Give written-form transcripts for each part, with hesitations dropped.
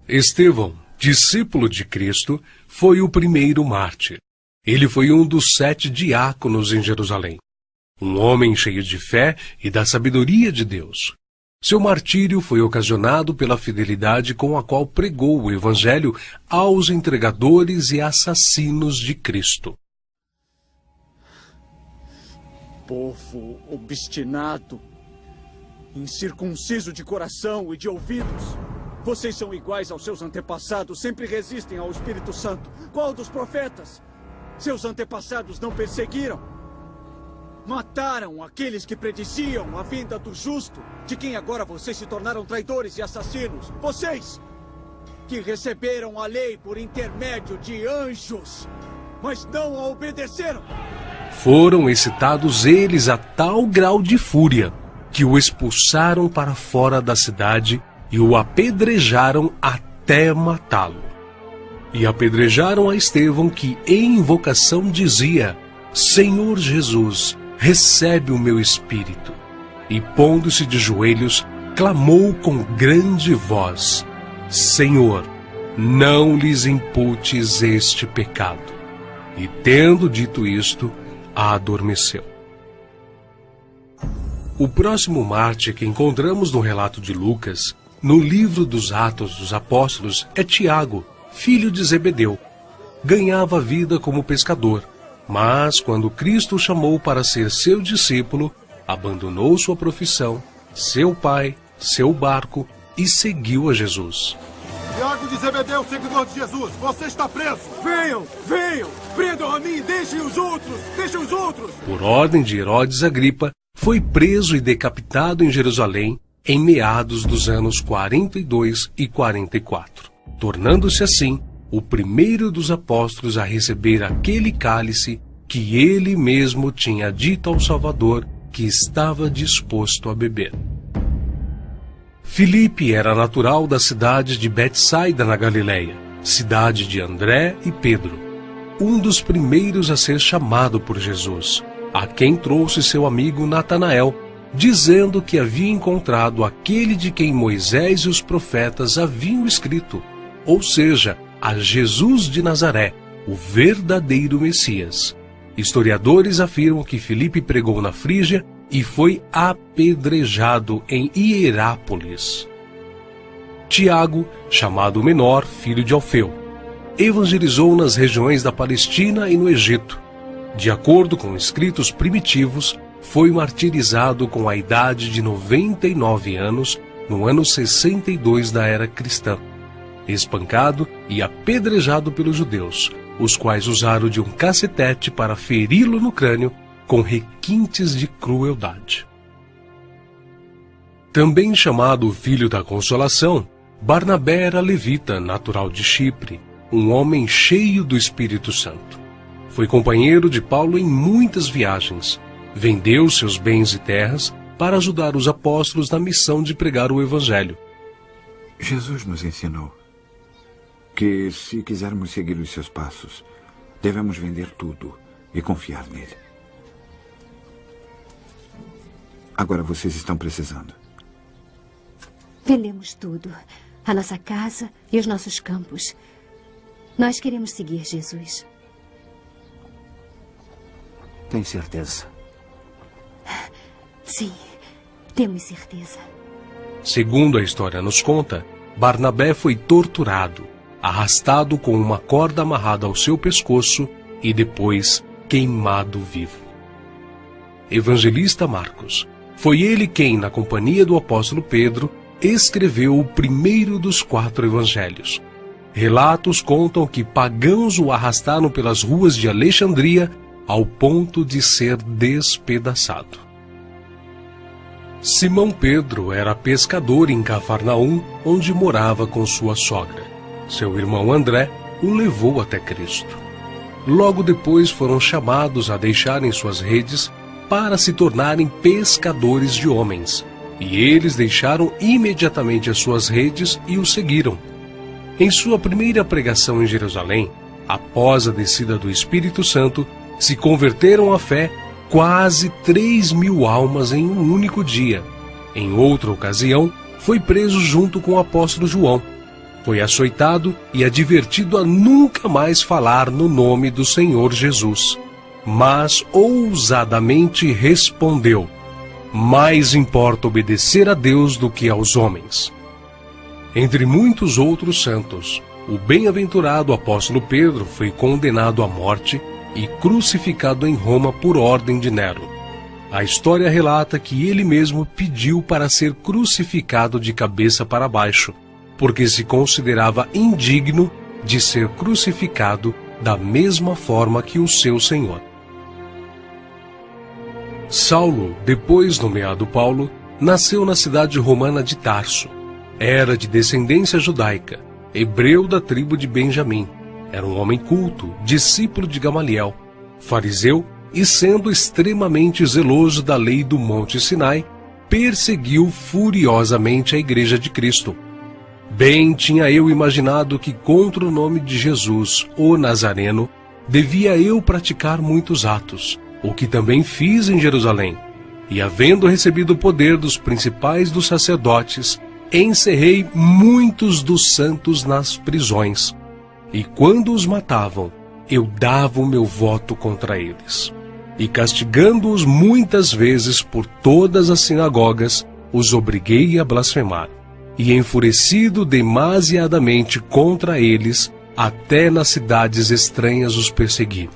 Estevão, discípulo de Cristo, foi o primeiro mártir. Ele foi um dos 7 diáconos em Jerusalém. Um homem cheio de fé e da sabedoria de Deus. Seu martírio foi ocasionado pela fidelidade com a qual pregou o Evangelho aos entregadores e assassinos de Cristo. Povo obstinado, incircunciso de coração e de ouvidos. Vocês são iguais aos seus antepassados, sempre resistem ao Espírito Santo. Qual dos profetas? Seus antepassados não perseguiram? Mataram aqueles que prediziam a vinda do justo, de quem agora vocês se tornaram traidores e assassinos. Vocês, que receberam a lei por intermédio de anjos, mas não a obedeceram. Foram excitados eles a tal grau de fúria, que o expulsaram para fora da cidade e o apedrejaram até matá-lo. E apedrejaram a Estevão, que em invocação dizia: Senhor Jesus, recebe o meu espírito. E pondo-se de joelhos, clamou com grande voz: Senhor, não lhes imputes este pecado. E tendo dito isto, adormeceu. O próximo mártir que encontramos no relato de Lucas, no livro dos Atos dos Apóstolos, é Tiago, filho de Zebedeu. Ganhava vida como pescador, mas quando Cristo o chamou para ser seu discípulo, abandonou sua profissão, seu pai, seu barco e seguiu a Jesus. Tiago de Zebedeu, seguidor de Jesus, você está preso! Venham, venham! Prendam a mim, deixem os outros! Deixem os outros! Por ordem de Herodes Agripa, foi preso e decapitado em Jerusalém em meados dos anos 42 e 44, tornando-se assim o primeiro dos apóstolos a receber aquele cálice que ele mesmo tinha dito ao Salvador que estava disposto a beber. Filipe era natural da cidade de Betsaida, na Galileia, cidade de André e Pedro, um dos primeiros a ser chamado por Jesus, a quem trouxe seu amigo Natanael, dizendo que havia encontrado aquele de quem Moisés e os profetas haviam escrito, ou seja, a Jesus de Nazaré, o verdadeiro Messias. Historiadores afirmam que Filipe pregou na Frígia e foi apedrejado em Hierápolis. Tiago, chamado Menor, filho de Alfeu, evangelizou nas regiões da Palestina e no Egito. De acordo com escritos primitivos, foi martirizado com a idade de 99 anos, no ano 62 da era cristã, espancado e apedrejado pelos judeus, os quais usaram de um cacetete para feri-lo no crânio com requintes de crueldade. Também chamado Filho da Consolação, Barnabé era levita, natural de Chipre, um homem cheio do Espírito Santo. Foi companheiro de Paulo em muitas viagens. Vendeu seus bens e terras para ajudar os apóstolos na missão de pregar o Evangelho. Jesus nos ensinou que, se quisermos seguir os seus passos, devemos vender tudo e confiar nele. Agora vocês estão precisando. Vendemos tudo. A nossa casa e os nossos campos. Nós queremos seguir Jesus. Tem certeza? Sim, temos certeza. Segundo a história nos conta, Barnabé foi torturado, arrastado com uma corda amarrada ao seu pescoço e depois queimado vivo. Evangelista Marcos. Foi ele quem, na companhia do apóstolo Pedro, escreveu o primeiro dos 4 evangelhos. Relatos contam que pagãos o arrastaram pelas ruas de Alexandria ao ponto de ser despedaçado. Simão Pedro era pescador em Cafarnaum, onde morava com sua sogra. Seu irmão André o levou até Cristo. Logo depois foram chamados a deixarem suas redes para se tornarem pescadores de homens, e eles deixaram imediatamente as suas redes e o seguiram. Em sua primeira pregação em Jerusalém, após a descida do Espírito Santo, se converteram à fé quase 3.000 almas em um único dia. Em outra ocasião, foi preso junto com o apóstolo João. Foi açoitado e advertido a nunca mais falar no nome do Senhor Jesus. Mas ousadamente respondeu: mais importa obedecer a Deus do que aos homens. Entre muitos outros santos, o bem-aventurado apóstolo Pedro foi condenado à morte e crucificado em Roma por ordem de Nero. A história relata que ele mesmo pediu para ser crucificado de cabeça para baixo, porque se considerava indigno de ser crucificado da mesma forma que o seu Senhor. Saulo, depois nomeado Paulo, nasceu na cidade romana de Tarso. Era de descendência judaica, hebreu da tribo de Benjamim. Era um homem culto, discípulo de Gamaliel, fariseu, e sendo extremamente zeloso da lei do Monte Sinai, perseguiu furiosamente a Igreja de Cristo. Bem tinha eu imaginado que contra o nome de Jesus, o Nazareno, devia eu praticar muitos atos, o que também fiz em Jerusalém. E havendo recebido o poder dos principais dos sacerdotes, encerrei muitos dos santos nas prisões. E quando os matavam, eu dava o meu voto contra eles. E castigando-os muitas vezes por todas as sinagogas, os obriguei a blasfemar. E enfurecido demasiadamente contra eles, até nas cidades estranhas os persegui.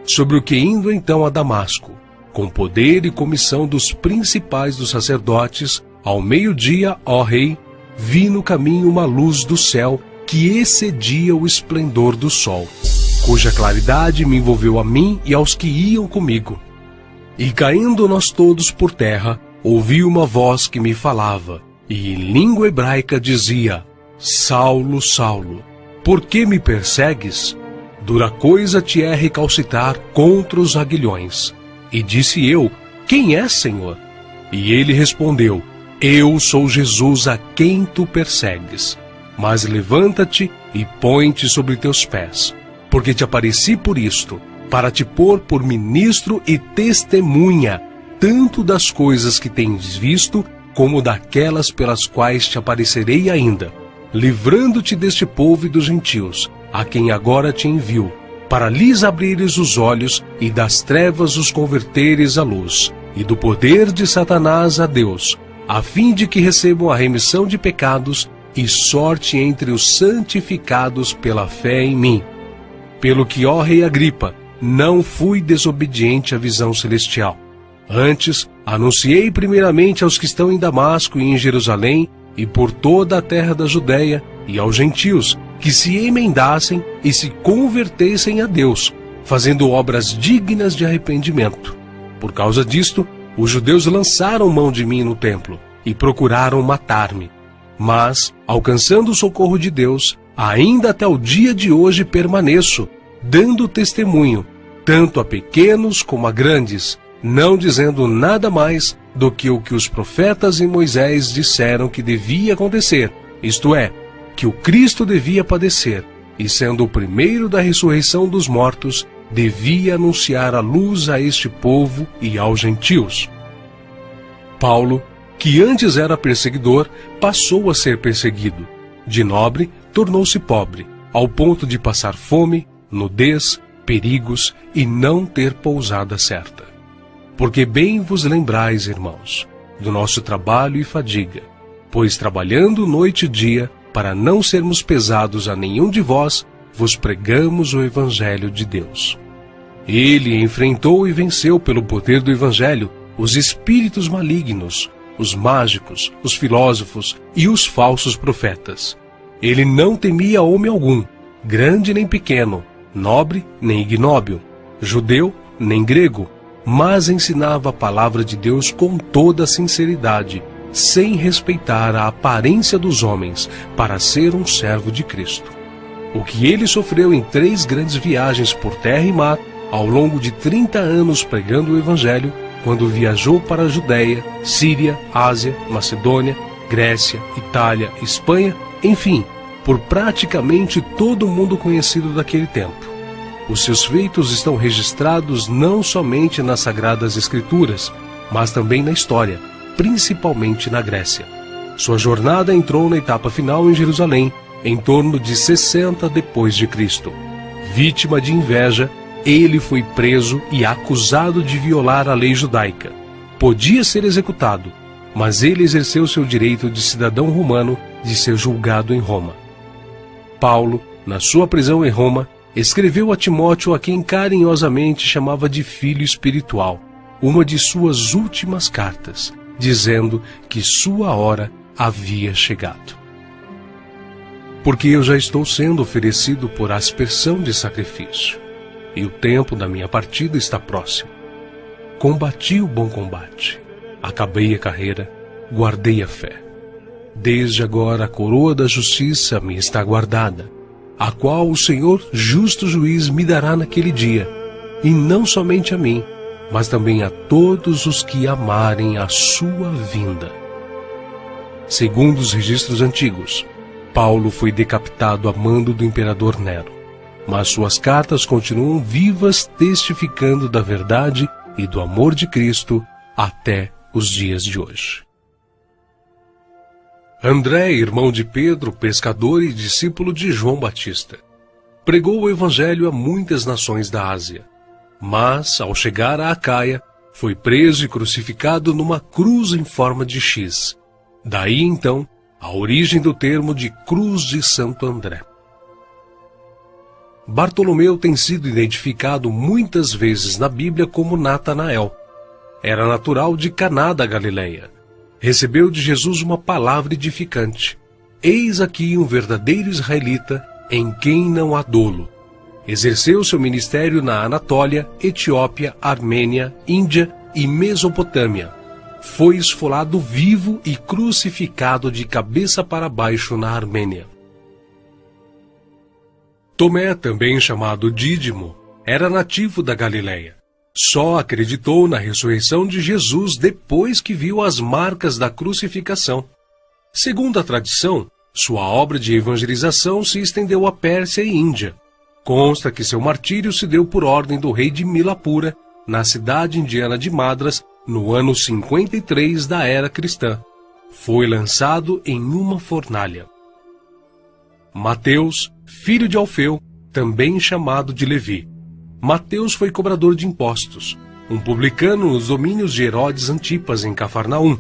Sobre o que indo então a Damasco, com poder e comissão dos principais dos sacerdotes, ao meio-dia, ó rei, vi no caminho uma luz do céu que excedia o esplendor do sol, cuja claridade me envolveu a mim e aos que iam comigo. E caindo nós todos por terra, ouvi uma voz que me falava, e em língua hebraica dizia: Saulo, Saulo, por que me persegues? Dura coisa te é recalcitrar contra os aguilhões. E disse eu: quem é, Senhor? E ele respondeu: eu sou Jesus a quem tu persegues. Mas levanta-te e põe-te sobre teus pés, porque te apareci por isto, para te pôr por ministro e testemunha, tanto das coisas que tens visto, como daquelas pelas quais te aparecerei ainda, livrando-te deste povo e dos gentios, a quem agora te envio, para lhes abrires os olhos e das trevas os converteres à luz, e do poder de Satanás a Deus, a fim de que recebam a remissão de pecados e sorte entre os santificados pela fé em mim. Pelo que, ó rei Agripa, não fui desobediente à visão celestial. Antes, anunciei primeiramente aos que estão em Damasco e em Jerusalém, e por toda a terra da Judéia, e aos gentios, que se emendassem e se convertessem a Deus, fazendo obras dignas de arrependimento. Por causa disto, os judeus lançaram mão de mim no templo, e procuraram matar-me. Mas, alcançando o socorro de Deus, ainda até o dia de hoje permaneço, dando testemunho, tanto a pequenos como a grandes, não dizendo nada mais do que o que os profetas e Moisés disseram que devia acontecer, isto é, que o Cristo devia padecer, e sendo o primeiro da ressurreição dos mortos, devia anunciar a luz a este povo e aos gentios. Paulo, que antes era perseguidor, passou a ser perseguido. De nobre, tornou-se pobre, ao ponto de passar fome, nudez, perigos e não ter pousada certa. Porque bem vos lembrais, irmãos, do nosso trabalho e fadiga, pois trabalhando noite e dia, para não sermos pesados a nenhum de vós, vos pregamos o Evangelho de Deus. Ele enfrentou e venceu pelo poder do Evangelho os espíritos malignos, os mágicos, os filósofos e os falsos profetas. Ele não temia homem algum, grande nem pequeno, nobre nem ignóbil, judeu nem grego, mas ensinava a palavra de Deus com toda a sinceridade, sem respeitar a aparência dos homens, para ser um servo de Cristo. O que ele sofreu em 3 grandes viagens por terra e mar, ao longo de 30 anos pregando o Evangelho, quando viajou para a Judéia, Síria, Ásia, Macedônia, Grécia, Itália, Espanha, enfim, por praticamente todo o mundo conhecido daquele tempo. Os seus feitos estão registrados não somente nas Sagradas Escrituras, mas também na história, principalmente na Grécia. Sua jornada entrou na etapa final em Jerusalém, em torno de 60 depois de Cristo. Vítima de inveja, ele foi preso e acusado de violar a lei judaica. Podia ser executado, mas ele exerceu seu direito de cidadão romano de ser julgado em Roma. Paulo, na sua prisão em Roma, escreveu a Timóteo, a quem carinhosamente chamava de filho espiritual, uma de suas últimas cartas, dizendo que sua hora havia chegado. Porque eu já estou sendo oferecido por aspersão de sacrifício, e o tempo da minha partida está próximo. Combati o bom combate, acabei a carreira, guardei a fé. Desde agora a coroa da justiça me está guardada, a qual o Senhor, justo juiz, me dará naquele dia, e não somente a mim, mas também a todos os que amarem a sua vinda. Segundo os registros antigos, Paulo foi decapitado a mando do imperador Nero, mas suas cartas continuam vivas, testificando da verdade e do amor de Cristo até os dias de hoje. André, irmão de Pedro, pescador e discípulo de João Batista, pregou o evangelho a muitas nações da Ásia, mas, ao chegar a Acaia, foi preso e crucificado numa cruz em forma de X. Daí, então, a origem do termo de Cruz de Santo André. Bartolomeu tem sido identificado muitas vezes na Bíblia como Natanael. Era natural de Caná da Galileia. Recebeu de Jesus uma palavra edificante. Eis aqui um verdadeiro israelita, em quem não há dolo. Exerceu seu ministério na Anatólia, Etiópia, Armênia, Índia e Mesopotâmia. Foi esfolado vivo e crucificado de cabeça para baixo na Armênia. Tomé, também chamado Dídimo, era nativo da Galileia. Só acreditou na ressurreição de Jesus depois que viu as marcas da crucificação. Segundo a tradição, sua obra de evangelização se estendeu à Pérsia e Índia. Consta que seu martírio se deu por ordem do rei de Milapura, na cidade indiana de Madras, no ano 53 da era cristã. Foi lançado em uma fornalha. Mateus, filho de Alfeu, também chamado de Levi. Mateus foi cobrador de impostos, um publicano nos domínios de Herodes Antipas, em Cafarnaum.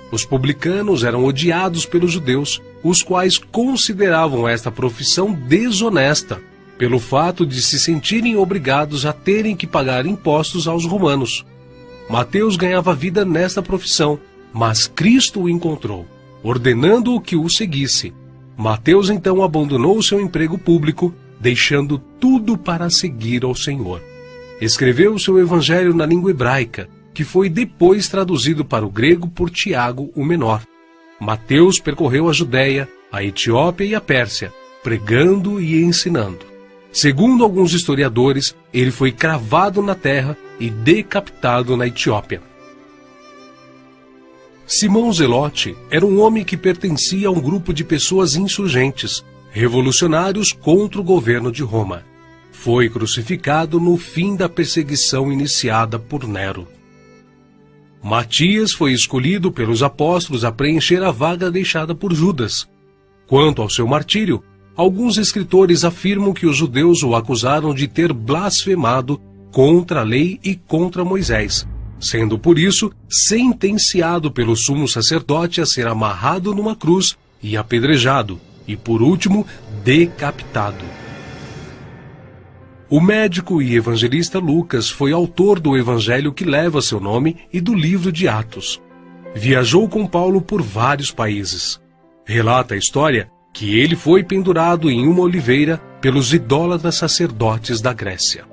Os publicanos eram odiados pelos judeus, os quais consideravam esta profissão desonesta, pelo fato de se sentirem obrigados a terem que pagar impostos aos romanos. Mateus ganhava vida nesta profissão, mas Cristo o encontrou, ordenando-o que o seguisse. Mateus então abandonou seu emprego público, deixando tudo para seguir ao Senhor. Escreveu o seu evangelho na língua hebraica, que foi depois traduzido para o grego por Tiago o Menor. Mateus percorreu a Judéia, a Etiópia e a Pérsia, pregando e ensinando. Segundo alguns historiadores, ele foi cravado na terra e decapitado na Etiópia. Simão Zelote era um homem que pertencia a um grupo de pessoas insurgentes, revolucionários contra o governo de Roma. Foi crucificado no fim da perseguição iniciada por Nero. Matias foi escolhido pelos apóstolos a preencher a vaga deixada por Judas. Quanto ao seu martírio, alguns escritores afirmam que os judeus o acusaram de ter blasfemado contra a lei e contra Moisés, sendo por isso sentenciado pelo sumo sacerdote a ser amarrado numa cruz e apedrejado, e por último, decapitado. O médico e evangelista Lucas foi autor do evangelho que leva seu nome e do livro de Atos. Viajou com Paulo por vários países. Relata a história que ele foi pendurado em uma oliveira pelos idólatras sacerdotes da Grécia.